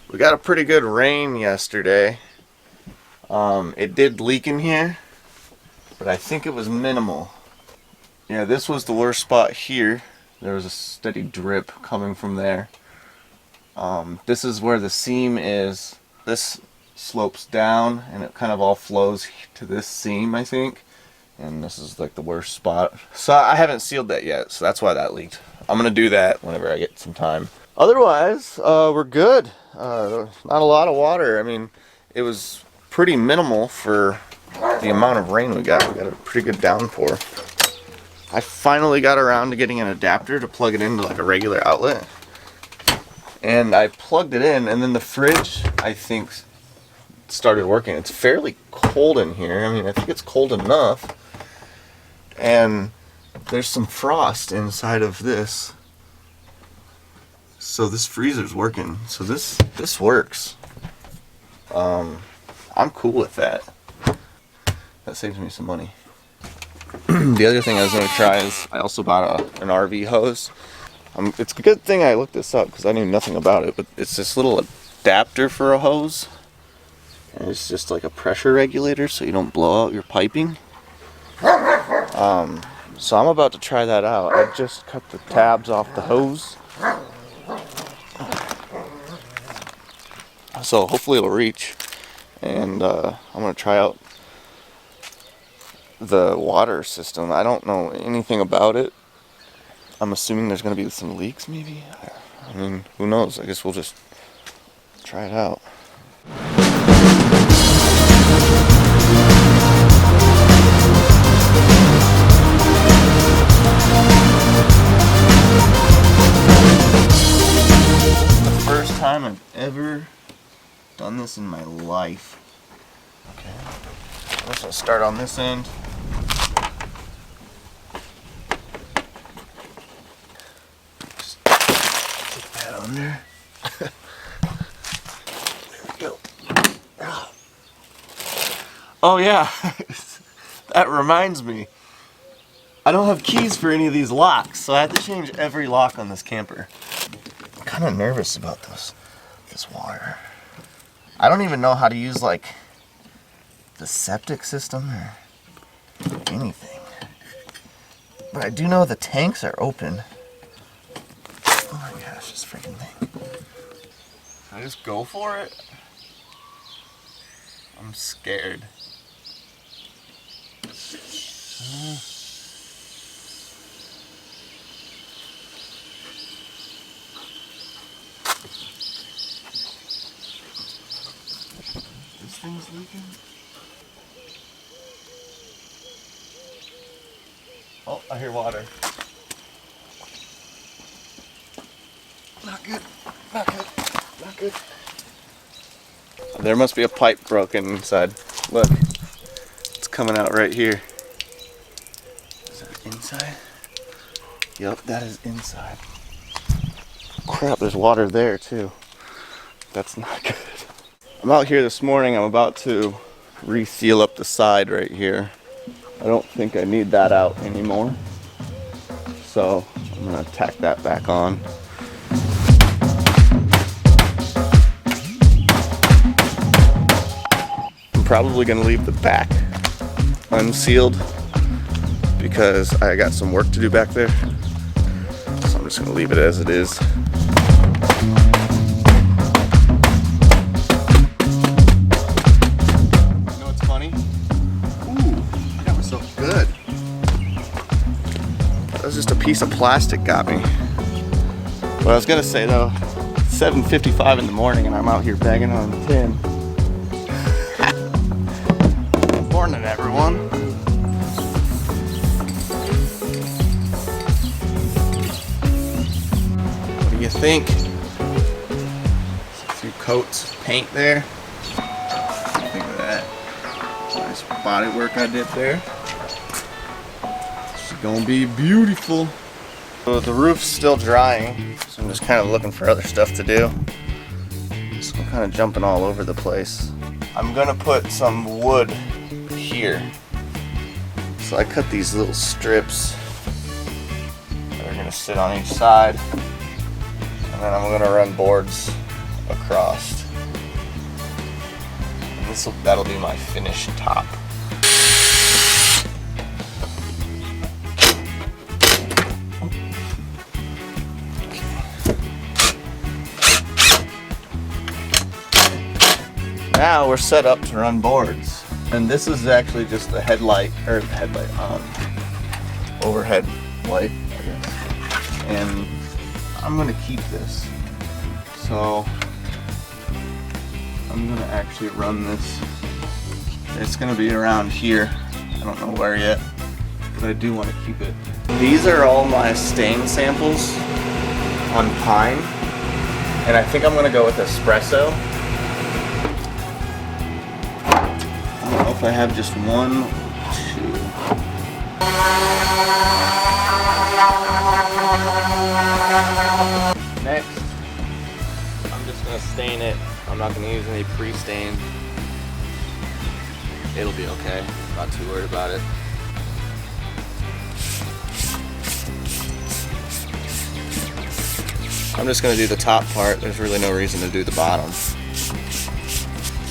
We got a pretty good rain yesterday. It did leak in here, but I think it was minimal. Yeah, this was the worst spot here. There was a steady drip coming from there. This is where the seam is. This slopes down and it kind of all flows to this seam, I think. And this is like the worst spot. So I haven't sealed that yet, so that's why that leaked. I'm gonna do that whenever I get some time. Otherwise, we're good. Not a lot of water. I mean, it was pretty minimal for the amount of rain we got. We got a pretty good downpour. I finally got around to getting an adapter to plug it into like a regular outlet. And I plugged it in, and then the fridge, I think, started working. It's fairly cold in here. I mean, I think it's cold enough. And there's some frost inside of this. So this freezer's working. So this works. I'm cool with that. That saves me some money. The other thing I was going to try is I also bought an RV hose. It's a good thing I looked this up because I knew nothing about it, but it's this little adapter for a hose. And it's just like a pressure regulator so you don't blow out your piping. So I'm about to try that out. I just cut the tabs off the hose. So hopefully it'll reach. And I'm going to try out the water system. I don't know anything about it. I'm assuming there's going to be some leaks maybe. I mean, who knows? I guess we'll just try it out. The first time I've ever done this in my life. Okay. I'm just going to start on this end. Under. There we go. Oh yeah, that reminds me. I don't have keys for any of these locks, so I have to change every lock on this camper. I'm kind of nervous about this water. I don't even know how to use like the septic system or anything. But I do know the tanks are open. Oh my gosh, this freaking thing. Can I just go for it? I'm scared. This thing's leaking? Oh, I hear water. Not good, not good, not good. There must be a pipe broken inside. Look, it's coming out right here. Is that inside? Yep, that is inside. Crap, there's water there too. That's not good. I'm out here this morning, I'm about to reseal up the side right here. I don't think I need that out anymore. So I'm gonna tack that back on. Probably gonna leave the back unsealed because I got some work to do back there. So I'm just gonna leave it as it is. You know what's funny? Ooh, I got myself good. That was just a piece of plastic got me. What I was gonna say though, it's 7:55 in the morning and I'm out here banging on tin. Morning, everyone. What do you think? A few coats of paint there. What do you think of that? Nice body work I did there. It's gonna be beautiful. So the roof's still drying, so I'm just kind of looking for other stuff to do. So I'm kind of jumping all over the place. I'm gonna put some wood here. So I cut these little strips that are going to sit on each side, and then I'm going to run boards across. That'll be my finished top. Now we're set up to run boards. And this is actually just the headlight, or the headlight, overhead light, I guess. And I'm gonna keep this. So I'm gonna actually run this. It's gonna be around here. I don't know where yet, but I do want to keep it. These are all my stain samples on pine, and I think I'm gonna go with espresso. I don't know if I have just one, two. Next, I'm just gonna stain it. I'm not gonna use any pre-stain. It'll be okay. Not too worried about it. I'm just gonna do the top part. There's really no reason to do the bottom.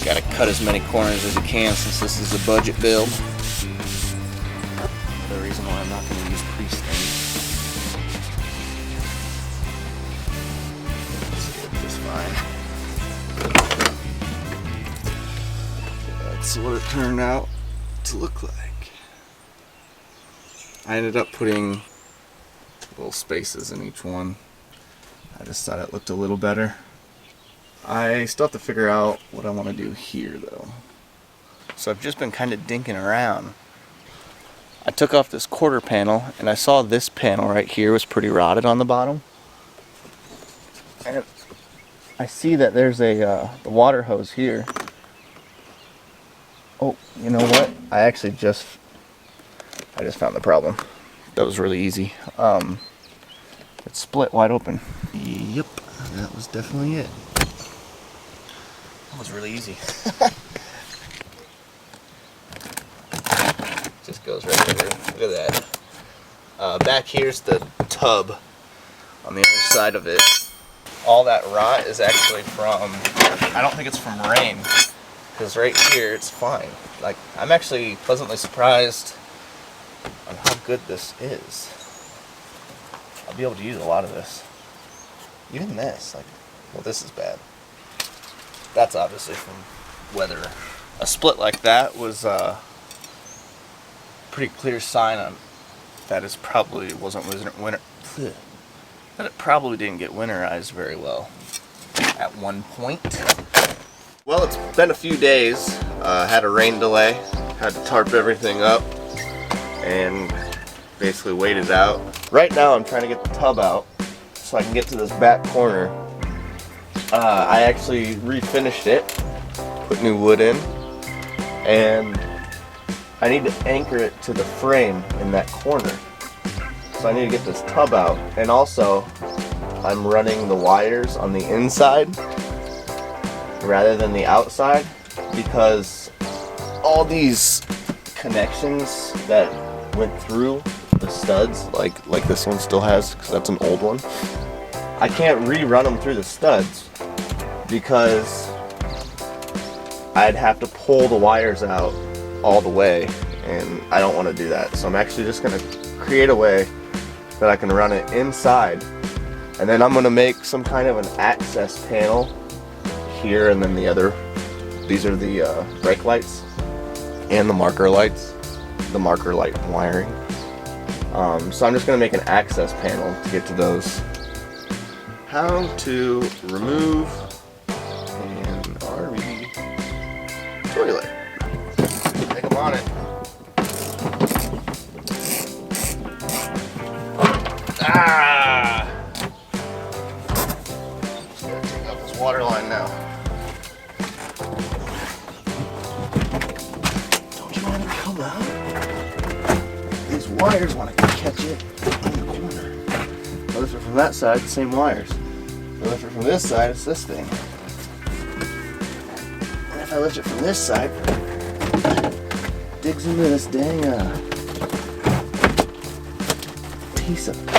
Gotta cut as many corners as you can since this is a budget build. The reason why I'm not gonna use pre-stain. Just fine. That's what it turned out to look like. I ended up putting little spaces in each one. I just thought it looked a little better. I still have to figure out what I want to do here though. So I've just been kind of dinking around. I took off this quarter panel and I saw this panel right here was pretty rotted on the bottom. And I see that there's a the water hose here. Oh, you know what? I just found the problem. That was really easy. It split wide open. Yep, that was definitely it. That was really easy. Just goes right over. Look at that. Back here's the tub on the other side of it. All that rot is actually from, I don't think it's from rain, because right here it's fine. Like, I'm actually pleasantly surprised on how good this is. I'll be able to use a lot of this. Even this, like, well, this is bad. That's obviously from weather. A split like that was a pretty clear sign on that it probably wasn't winter. That it probably didn't get winterized very well at one point. Well, it's been a few days. Had a rain delay. Had to tarp everything up and basically wait it out. Right now I'm trying to get the tub out so I can get to this back corner. I actually refinished it, put new wood in, and I need to anchor it to the frame in that corner. So I need to get this tub out, and also I'm running the wires on the inside rather than the outside because all these connections that went through the studs, like this one still has, because that's an old one, I can't rerun them through the studs because I'd have to pull the wires out all the way, and I don't want to do that. So I'm actually just going to create a way that I can run it inside, and then I'm going to make some kind of an access panel here, and then the other, these are the brake lights and the marker lights, the marker light wiring. So I'm just going to make an access panel to get to those. How to remove an RV toilet. Take them on it. Ah! Just gotta take off this water line now. Don't you want to come out? These wires want to catch it in the corner. If I lift it from that side, the same wires. If I lift it from this side, it's this thing. And if I lift it from this side, it digs into this dang piece of this.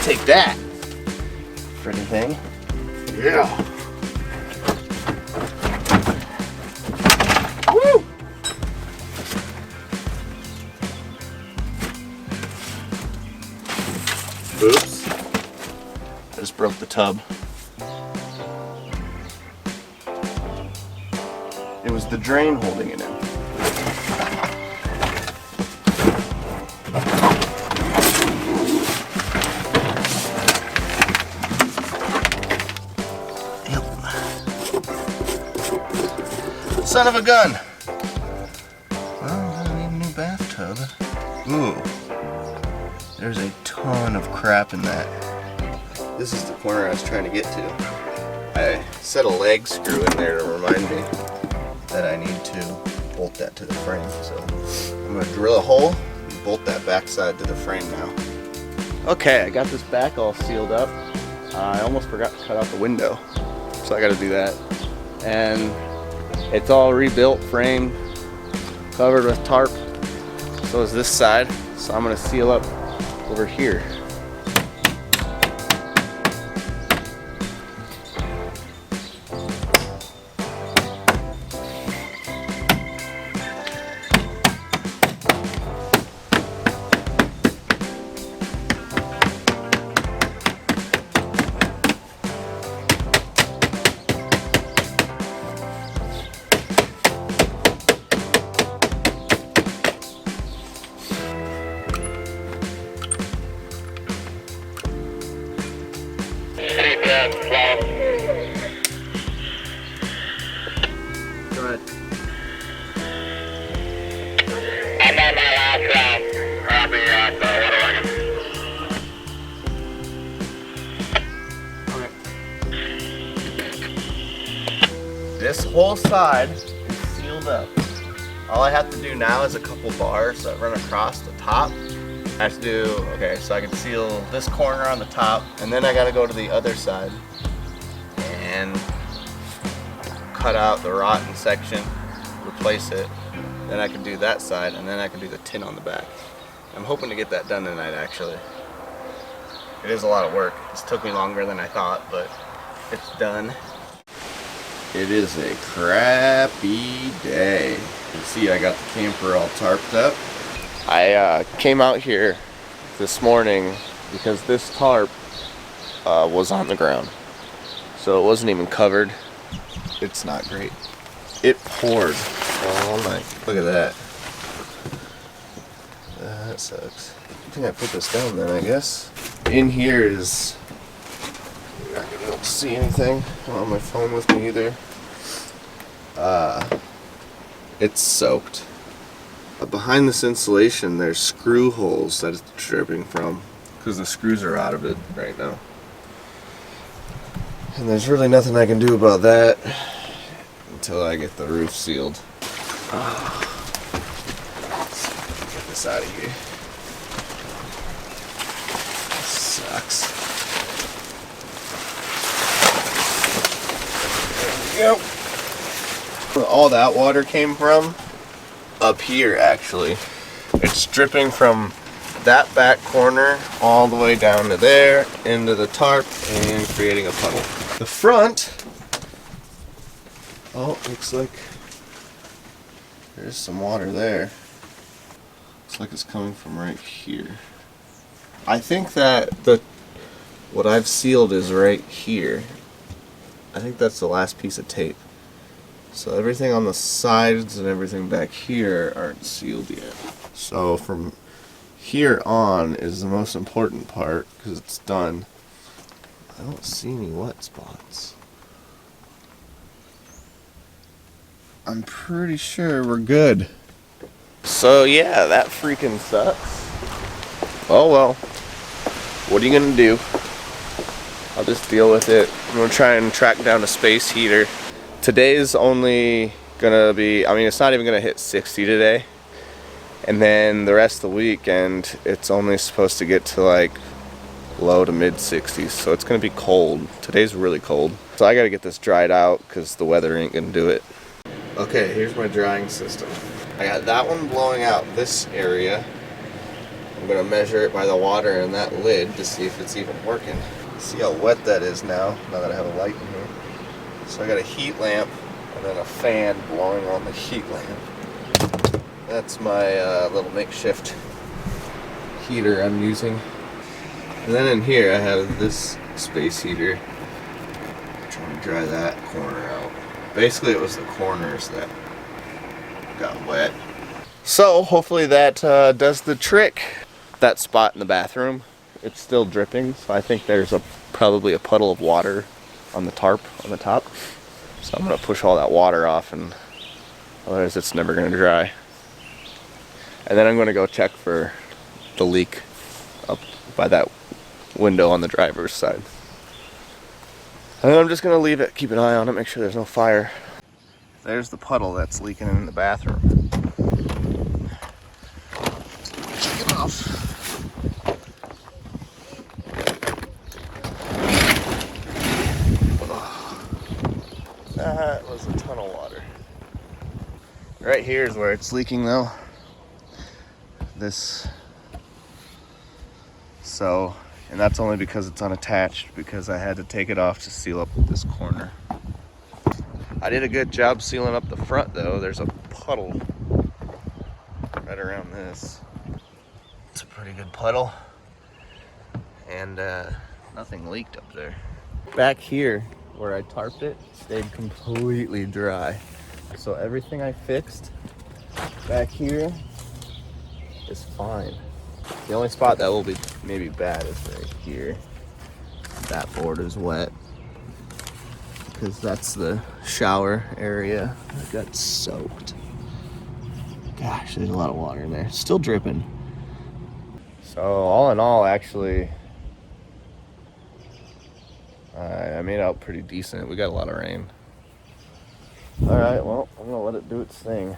Take that. Pretty thing. Yeah. Woo! Oops. I just broke the tub. It was the drain holding it in. Son of a gun! Well, I need a new bathtub. Ooh. There's a ton of crap in that. This is the corner I was trying to get to. I set a leg screw in there to remind me that I need to bolt that to the frame. So I'm going to drill a hole and bolt that backside to the frame now. Okay, I got this back all sealed up. I almost forgot to cut out the window, so I got to do that. And it's all rebuilt, framed, covered with tarp. So is this side. So I'm going to seal up over here. Go ahead. I'm on my last round. I'll be at Okay. This whole side is sealed up. All I have to do now is a couple bars that run across the top. I have to do, okay, so I can seal this corner on the top, and then I gotta go to the other side and cut out the rotten section, replace it. Then I can do that side, and then I can do the tin on the back. I'm hoping to get that done tonight, actually. It is a lot of work. This took me longer than I thought, but it's done. It is a crappy day. You see, I got the camper all tarped up. I came out here this morning because this tarp was on the ground. So it wasn't even covered. It's not great. It poured all night. Look at that. That sucks. I think I put this down then, I guess. In here is... You're not gonna be able to see anything. I don't have my phone with me either. It's soaked. Behind this insulation, there's screw holes that it's dripping from because the screws are out of it right now. And there's really nothing I can do about that until I get the roof sealed. Let's get this out of here. This sucks. There we go. All that water came from up here, actually. It's dripping from that back corner all the way down to there, into the tarp, and creating a puddle. The front, oh, looks like there's some water there. Looks like it's coming from right here. I think that what I've sealed is right here. I think that's the last piece of tape. So everything on the sides and everything back here aren't sealed yet. So from here on is the most important part because it's done. I don't see any wet spots. I'm pretty sure we're good. So yeah, that freaking sucks. Oh well. What are you gonna do? I'll just deal with it. I'm gonna try and track down a space heater. Today's only gonna be, I mean, it's not even gonna hit 60 today. And then the rest of the weekend, it's only supposed to get to like low to mid 60s. So it's gonna be cold. Today's really cold. So I gotta get this dried out because the weather ain't gonna do it. Okay, here's my drying system. I got that one blowing out this area. I'm gonna measure it by the water in that lid to see if it's even working. See how wet that is now that I have a light in here. So I got a heat lamp and then a fan blowing on the heat lamp. That's my little makeshift heater I'm using. And then in here I have this space heater. I'm trying to dry that corner out. Basically it was the corners that got wet. So hopefully that does the trick. That spot in the bathroom, it's still dripping, so I think there's probably a puddle of water on the tarp on the top. So I'm gonna push all that water off, and otherwise it's never gonna dry. And then I'm gonna go check for the leak up by that window on the driver's side. And then I'm just gonna leave it, keep an eye on it, make sure there's no fire. There's the puddle that's leaking in the bathroom. Check it off. That was a ton of water. Right here is where it's leaking though. And that's only because it's unattached, because I had to take it off to seal up this corner. I did a good job sealing up the front though. There's a puddle right around this. It's a pretty good puddle. And nothing leaked up there. Back here, where I tarped it, stayed completely dry. So everything I fixed back here is fine. The only spot that will be maybe bad is right here. That board is wet because that's the shower area that got soaked. Gosh, there's a lot of water in there. Still dripping. So all in all, actually, I made out pretty decent. We got a lot of rain. All right, well, I'm gonna let it do its thing.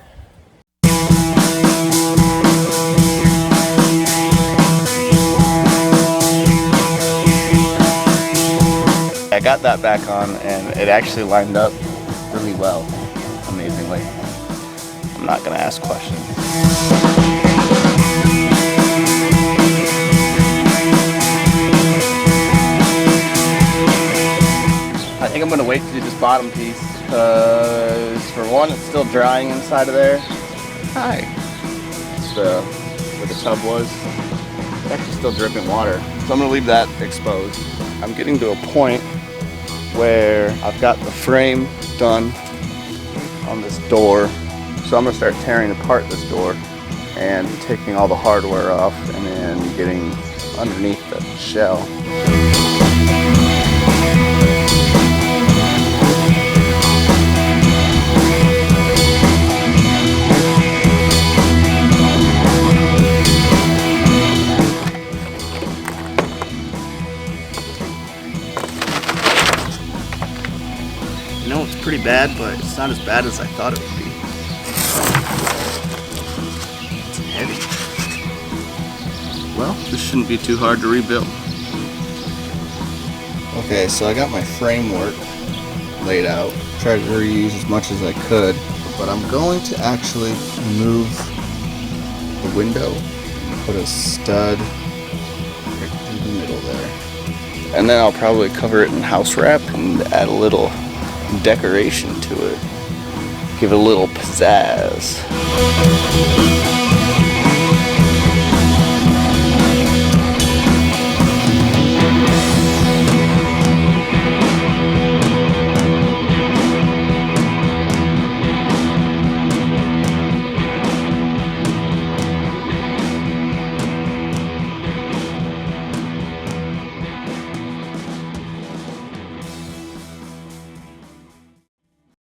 I got that back on and it actually lined up really well, amazingly. I'm not gonna ask questions. I think I'm gonna wait to do this bottom piece because for one, it's still drying inside of there. Hi. It's where the tub was. It's actually still dripping water. So I'm gonna leave that exposed. I'm getting to a point where I've got the frame done on this door. So I'm gonna start tearing apart this door and taking all the hardware off and then getting underneath the shell. You know, it's pretty bad, but it's not as bad as I thought it would be. It's heavy. Well, this shouldn't be too hard to rebuild. Okay, so I got my framework laid out. Tried to reuse as much as I could, but I'm going to actually remove the window and put a stud right in the middle there. And then I'll probably cover it in house wrap and add a little decoration to it. Give it a little pizzazz.